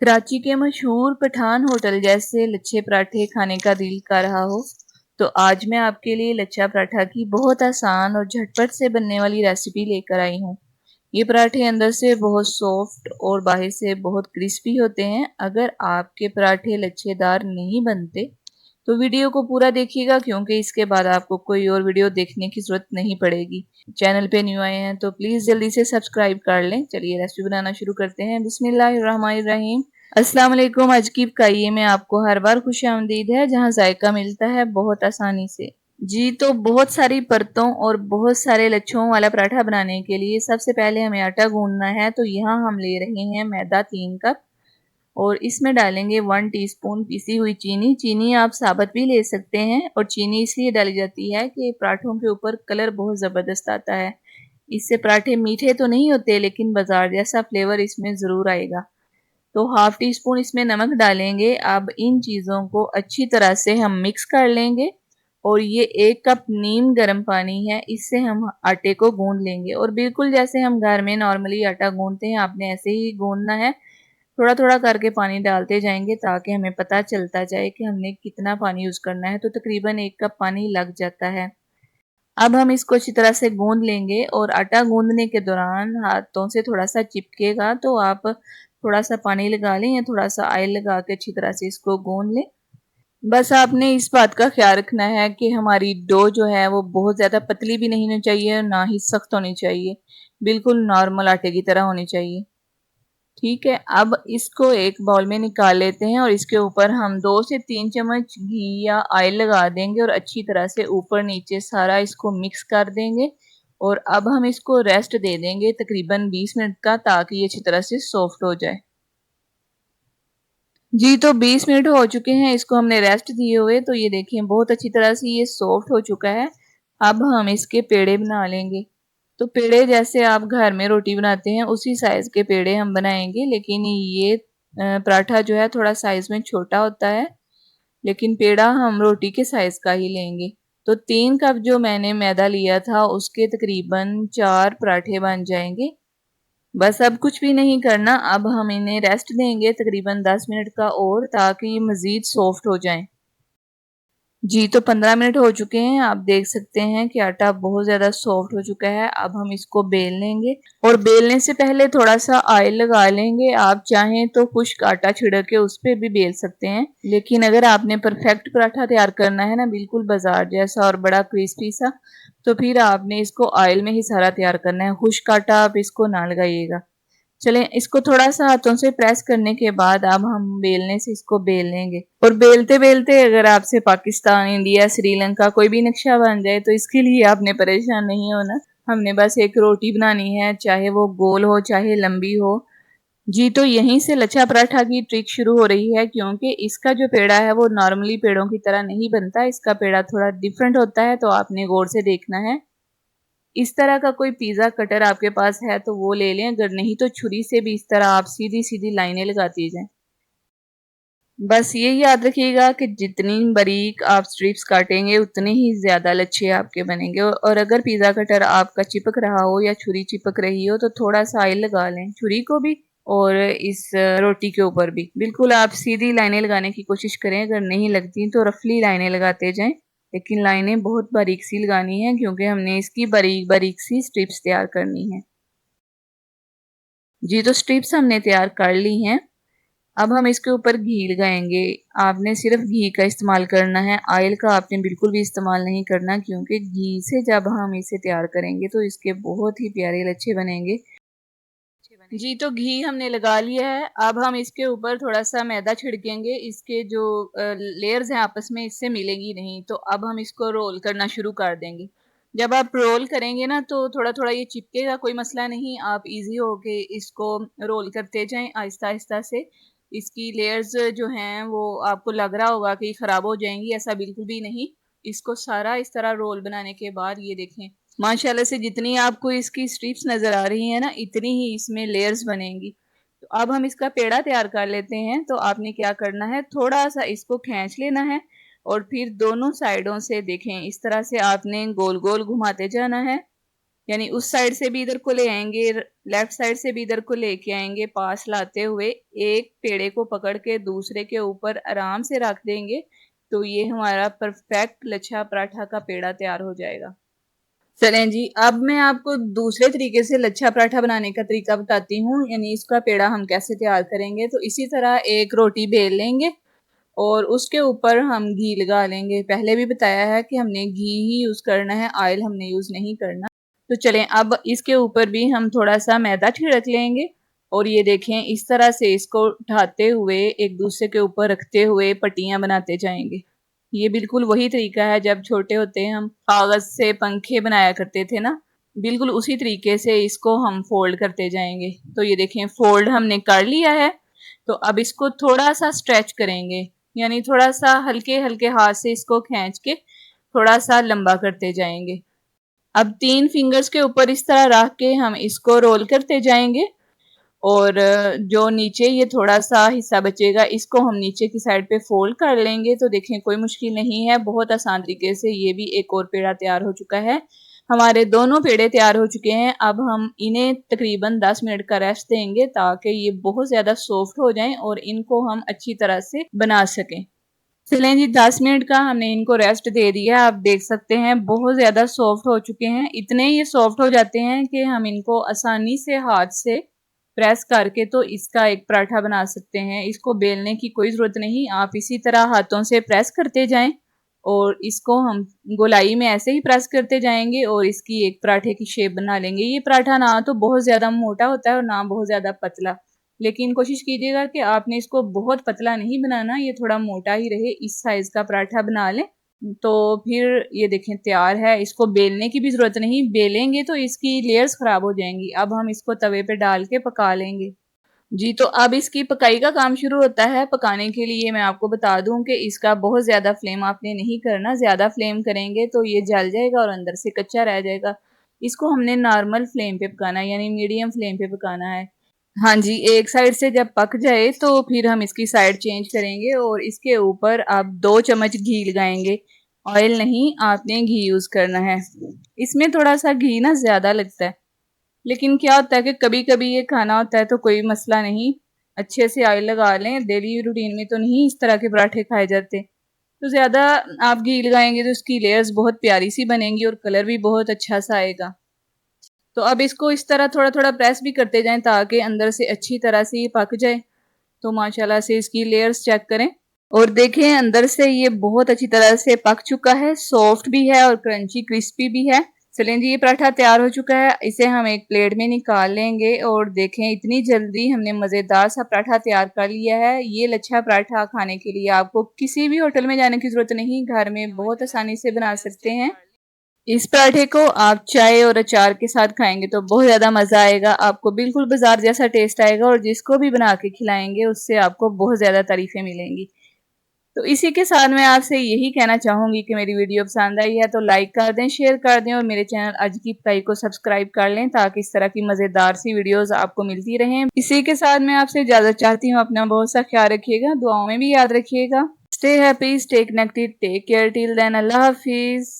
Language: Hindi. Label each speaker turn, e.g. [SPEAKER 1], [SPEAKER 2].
[SPEAKER 1] कराची के मशहूर पठान होटल जैसे लच्छे पराठे खाने का दिल कर रहा हो तो आज मैं आपके लिए लच्छा पराठा की बहुत आसान और झटपट से बनने वाली रेसिपी लेकर आई हूँ। ये पराठे अंदर से बहुत सॉफ्ट और बाहर से बहुत क्रिस्पी होते हैं। अगर आपके पराठे लच्छेदार नहीं बनते तो वीडियो को पूरा देखिएगा, क्योंकि इसके बाद आपको कोई और वीडियो देखने की जरूरत नहीं पड़ेगी। चैनल पे न्यू आए हैं तो प्लीज़ जल्दी से सब्सक्राइब कर लें। चलिए रेसिपी बनाना शुरू करते हैं। बिस्मिल्लाहिर्रहमानिर्रहीम। अस्सलाम वालेकुम। आज की पकाइए में आपको हर बार खुशामदीद है, जहां जायका मिलता है बहुत आसानी से। जी तो बहुत सारी परतों और बहुत सारे लच्छों वाला पराठा बनाने के लिए सबसे पहले हमें आटा गूंदना है। तो यहाँ हम ले रहे हैं मैदा 3 कप और इसमें डालेंगे 1 टीस्पून पिसी हुई चीनी। चीनी आप साबुत भी ले सकते हैं और चीनी इसलिए डाली जाती है कि पराठों के ऊपर कलर बहुत ज़बरदस्त आता है। इससे पराठे मीठे तो नहीं होते लेकिन बाजार जैसा फ्लेवर इसमें ज़रूर आएगा। तो हाफ टी स्पून इसमें नमक डालेंगे। अब इन चीज़ों को अच्छी तरह से हम मिक्स कर लेंगे और ये 1 कप नीम गर्म पानी है, इससे हम आटे को गूंद लेंगे और बिल्कुल जैसे हम घर में नॉर्मली आटा गूंदते हैं आपने ऐसे ही गूंदना है। थोड़ा थोड़ा करके पानी डालते जाएंगे ताकि हमें पता चलता जाए कि हमने कितना पानी यूज़ करना है। तो तकरीबन 1 कप पानी लग जाता है। अब हम इसको अच्छी तरह से गूंद लेंगे और आटा गूंदने के दौरान हाथों से थोड़ा सा चिपकेगा तो आप थोड़ा सा पानी लगा लें या थोड़ा सा ऑयल लगा के अच्छी तरह से इसको गूंद लें। बस आपने इस बात का ख्याल रखना है कि हमारी डो जो है वो बहुत ज़्यादा पतली भी नहीं होनी चाहिए और ना ही सख्त होनी चाहिए, बिल्कुल नॉर्मल आटे की तरह होनी चाहिए। ठीक है, अब इसको एक बाउल में निकाल लेते हैं और इसके ऊपर हम 2 से 3 चम्मच घी या ऑयल लगा देंगे और अच्छी तरह से ऊपर नीचे सारा इसको मिक्स कर देंगे। और अब हम इसको रेस्ट दे देंगे तकरीबन 20 मिनट का, ताकि ये अच्छी तरह से सॉफ्ट हो जाए। जी तो 20 मिनट हो चुके हैं इसको हमने रेस्ट दिए हुए। तो ये देखिए बहुत अच्छी तरह से ये सॉफ्ट हो चुका है। अब हम इसके पेड़े बना लेंगे। तो पेड़े जैसे आप घर में रोटी बनाते हैं उसी साइज के पेड़े हम बनाएंगे, लेकिन ये पराठा जो है थोड़ा साइज में छोटा होता है, लेकिन पेड़ा हम रोटी के साइज का ही लेंगे। तो 3 कप जो मैंने मैदा लिया था उसके तकरीबन 4 पराठे बन जाएंगे। बस अब कुछ भी नहीं करना, अब हम इन्हें रेस्ट देंगे तकरीबन 10 मिनट का और, ताकि ये मज़ीद सॉफ्ट हो जाएं। जी तो 15 मिनट हो चुके हैं। आप देख सकते हैं कि आटा बहुत ज़्यादा सॉफ्ट हो चुका है। अब हम इसको बेल लेंगे और बेलने से पहले थोड़ा सा ऑयल लगा लेंगे। आप चाहें तो खुश्क आटा छिड़क के उस पर भी बेल सकते हैं, लेकिन अगर आपने परफेक्ट पराठा तैयार करना है ना, बिल्कुल बाजार जैसा और बड़ा क्रिस्पी सा, तो फिर आपने इसको ऑयल में ही सारा तैयार करना है। खुश्क आटा आप इसको ना लगाइएगा। चलें, इसको थोड़ा सा हाथों से प्रेस करने के बाद अब हम बेलने से इसको बेल लेंगे। और बेलते बेलते अगर आपसे पाकिस्तान, इंडिया, श्रीलंका कोई भी नक्शा बन जाए तो इसके लिए आपने परेशान नहीं होना। हमने बस एक रोटी बनानी है, चाहे वो गोल हो चाहे लंबी हो। जी तो यहीं से लच्छा पराठा की ट्रिक शुरू हो रही है, क्योंकि इसका जो पेड़ा है वो नॉर्मली पेड़ों की तरह नहीं बनता। इसका पेड़ा थोड़ा डिफरेंट होता है, तो आपने गौर से देखना है। इस तरह का कोई पिज़्ज़ा कटर आपके पास है तो वो ले लें, अगर नहीं तो छुरी से भी इस तरह आप सीधी सीधी लाइनें लगाती जाएं। बस ये याद रखिएगा कि जितनी बारीक आप स्ट्रिप्स काटेंगे उतने ही ज़्यादा लच्छे आपके बनेंगे। और अगर पिज़्ज़ा कटर आपका चिपक रहा हो या छुरी चिपक रही हो तो थोड़ा सा ऑयल लगा लें छुरी को भी और इस रोटी के ऊपर भी। बिल्कुल आप सीधी लाइनें लगाने की कोशिश करें, अगर नहीं लगती तो रफली लाइनें लगाते जाएं, लेकिन लाइनें बहुत बारीक सी लगानी है क्योंकि हमने इसकी बारीक बारीक सी स्ट्रिप्स तैयार करनी है। जी तो स्ट्रिप्स हमने तैयार कर ली हैं। अब हम इसके ऊपर घी लगाएंगे। आपने सिर्फ घी का इस्तेमाल करना है, ऑयल का आपने बिल्कुल भी इस्तेमाल नहीं करना, क्योंकि घी से जब हम इसे तैयार करेंगे तो इसके बहुत ही प्यारे लच्छे बनेंगे। जी तो घी हमने लगा लिया है। अब हम इसके ऊपर थोड़ा सा मैदा छिड़केंगे। इसके जो लेयर्स हैं आपस में इससे मिलेंगी नहीं। तो अब हम इसको रोल करना शुरू कर देंगे। जब आप रोल करेंगे ना तो थोड़ा थोड़ा ये चिपकेगा, कोई मसला नहीं। आप इजी हो के इसको रोल करते जाएं आहिस्ता आहिस्ता से। इसकी लेयर्स जो हैं वो आपको लग रहा होगा कि ख़राब हो जाएंगी, ऐसा बिल्कुल भी नहीं। इसको सारा इस तरह रोल बनाने के बाद ये देखें माशाल्लाह से जितनी आपको इसकी स्ट्रिप्स नज़र आ रही हैं ना, इतनी ही इसमें लेयर्स बनेंगी। तो अब हम इसका पेड़ा तैयार कर लेते हैं। तो आपने क्या करना है, थोड़ा सा इसको खींच लेना है और फिर दोनों साइडों से देखें इस तरह से आपने गोल गोल घुमाते जाना है। यानी उस साइड से भी इधर को ले आएंगे, लेफ्ट साइड से भी इधर को लेके आएंगे, पास लाते हुए एक पेड़े को पकड़ के दूसरे के ऊपर आराम से रख देंगे तो ये हमारा परफेक्ट लच्छा पराठा का पेड़ा तैयार हो जाएगा। चलें जी, अब मैं आपको दूसरे तरीके से लच्छा पराठा बनाने का तरीका बताती हूँ, यानी इसका पेड़ा हम कैसे तैयार करेंगे। तो इसी तरह एक रोटी बेल लेंगे और उसके ऊपर हम घी लगा लेंगे। पहले भी बताया है कि हमने घी ही यूज़ करना है, ऑयल हमने यूज़ नहीं करना। तो चलें, अब इसके ऊपर भी हम थोड़ा सा मैदा छिड़क लेंगे और ये देखें इस तरह से इसको उठाते हुए एक दूसरे के ऊपर रखते हुए पट्टियाँ बनाते जाएंगे। ये बिल्कुल वही तरीका है जब छोटे होते हैं हम कागज से पंखे बनाया करते थे ना, बिल्कुल उसी तरीके से इसको हम फोल्ड करते जाएंगे। तो ये देखें फोल्ड हमने कर लिया है। तो अब इसको थोड़ा सा स्ट्रेच करेंगे, यानी थोड़ा सा हल्के हल्के हाथ से इसको खींच के थोड़ा सा लंबा करते जाएंगे। अब 3 फिंगर्स के ऊपर इस तरह रख के हम इसको रोल करते जाएंगे और जो नीचे ये थोड़ा सा हिस्सा बचेगा इसको हम नीचे की साइड पे फोल्ड कर लेंगे। तो देखें कोई मुश्किल नहीं है, बहुत आसान तरीके से ये भी एक और पेड़ा तैयार हो चुका है। हमारे दोनों पेड़े तैयार हो चुके हैं। अब हम इन्हें तकरीबन 10 मिनट का रेस्ट देंगे ताकि ये बहुत ज़्यादा सॉफ्ट हो जाएं और इनको हम अच्छी तरह से बना सकें। चलें जी, 10 मिनट का हमने इनको रेस्ट दे दिया। आप देख सकते हैं बहुत ज़्यादा सॉफ्ट हो चुके हैं। इतने ये सॉफ्ट हो जाते हैं कि हम इनको आसानी से हाथ से प्रेस करके तो इसका एक पराठा बना सकते हैं। इसको बेलने की कोई ज़रूरत नहीं, आप इसी तरह हाथों से प्रेस करते जाएं और इसको हम गोलाई में ऐसे ही प्रेस करते जाएंगे और इसकी एक पराठे की शेप बना लेंगे। ये पराठा ना तो बहुत ज़्यादा मोटा होता है और ना बहुत ज़्यादा पतला, लेकिन कोशिश कीजिएगा कि आपने इसको बहुत पतला नहीं बनाना, ये थोड़ा मोटा ही रहे, इस साइज़ का पराठा बना लें। तो फिर ये देखें तैयार है। इसको बेलने की भी ज़रूरत नहीं, बेलेंगे तो इसकी लेयर्स ख़राब हो जाएंगी। अब हम इसको तवे पे डाल के पका लेंगे जी। तो अब इसकी पकाई का काम शुरू होता है। पकाने के लिए मैं आपको बता दूं कि इसका बहुत ज़्यादा फ्लेम आपने नहीं करना, ज़्यादा फ्लेम करेंगे तो ये जल जाएगा और अंदर से कच्चा रह जाएगा। इसको हमने नॉर्मल फ्लेम पे पकाना है, यानी मीडियम फ्लेम पे पकाना है। हाँ जी, एक साइड से जब पक जाए तो फिर हम इसकी साइड चेंज करेंगे और इसके ऊपर आप 2 चम्मच घी लगाएंगे। ऑयल नहीं, आपने घी यूज़ करना है। इसमें थोड़ा सा घी ना ज़्यादा लगता है, लेकिन क्या होता है कि कभी कभी ये खाना होता है तो कोई मसला नहीं, अच्छे से ऑयल लगा लें। डेली रूटीन में तो नहीं इस तरह के पराठे खाए जाते, तो ज़्यादा आप घी लगाएंगे तो उसकी लेयर्स बहुत प्यारी सी बनेंगी और कलर भी बहुत अच्छा सा आएगा। तो अब इसको इस तरह थोड़ा थोड़ा प्रेस भी करते जाएं ताकि अंदर से अच्छी तरह से ये पक जाए। तो माशाल्लाह से इसकी लेयर्स चेक करें और देखें अंदर से ये बहुत अच्छी तरह से पक चुका है, सॉफ्ट भी है और क्रंची क्रिस्पी भी है। चलें जी, ये पराठा तैयार हो चुका है। इसे हम एक प्लेट में निकाल लेंगे और देखें इतनी जल्दी हमने मज़ेदार सा पराठा तैयार कर लिया है। ये लच्छा पराठा खाने के लिए आपको किसी भी होटल में जाने की ज़रूरत नहीं, घर में बहुत आसानी से बना सकते हैं। इस पराठे को आप चाय और अचार के साथ खाएंगे तो बहुत ज़्यादा मज़ा आएगा, आपको बिल्कुल बाजार जैसा टेस्ट आएगा और जिसको भी बना के खिलाएंगे उससे आपको बहुत ज़्यादा तारीफ़ें मिलेंगी। तो इसी के साथ मैं आपसे यही कहना चाहूँगी कि मेरी वीडियो पसंद आई है तो लाइक कर दें, शेयर कर दें और मेरे चैनल आज की पकाई को सब्सक्राइब कर लें ताकि इस तरह की मज़ेदार सी वीडियोज़ आपको मिलती रहें। इसी के साथ मैं आपसे इजाज़त चाहती हूँ। अपना बहुत सा ख्याल रखिएगा, दुआओं में भी याद रखिएगा। Stay happy, stay connected, take care, till then, अल्लाह हाफिज़।